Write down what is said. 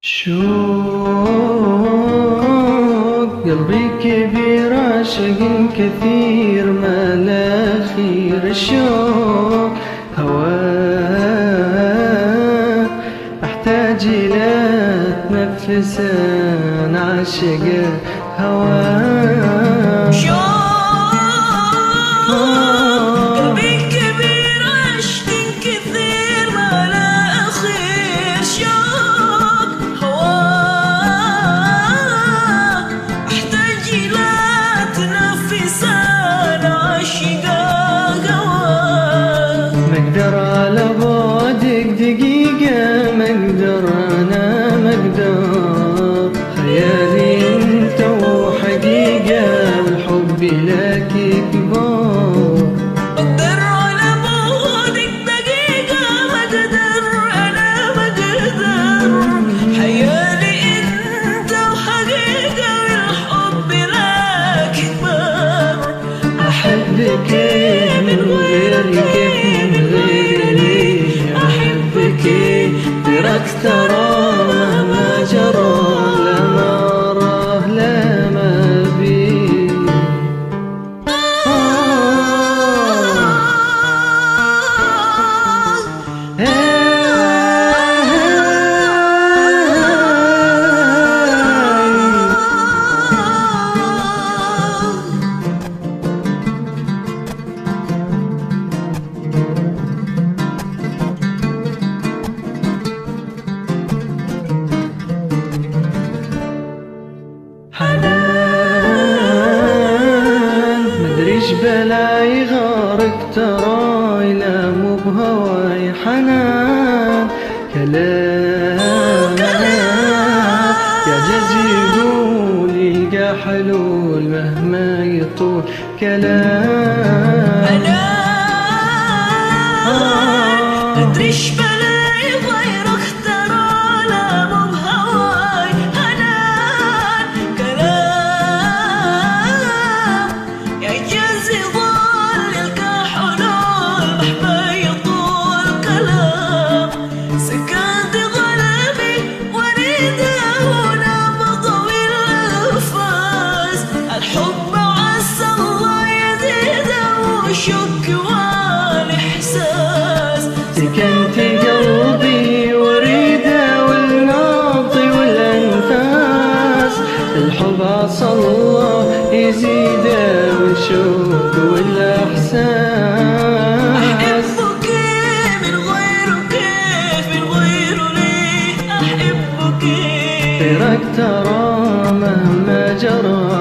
شوق قلبي كبير عاشق كثير ما لا خير. الشوق هواه أحتاج إلى تنفس عاشق هواه. مقدر على بعدك دقيقة، مقدر أنا مقدر خيالي أنت وحقيقة والحب لك كبار. مقدر على بعدك دقيقة، مقدر أنا مقدر خيالي أنت وحقيقة والحب لك كبار. أحبك من غيرك ترى مهما جرى لا ما راه لا ما بي. حنان مدريش بلاي غارك تراي لا مو بهواي. حنان كلام يا جزي يقول يلقى حلول مهما يطول كلام. حنان مدريش بلاي غيرك ترى لا مو بهواي. حنان كلام يا جزي ظل يلقى حلول مهما يطول كلام. سكنت قلبي وريده ونبض بالأنفاس. الحب عسى الله يزيده وشك والإحساس. سكنت قلبي وريده والنبض والأنفاس. الحب عسى الله يزيده والشوق والإحساس. أحبك من غيره كيف من غيره ليه أحبك. غيرك ترى مهما جرى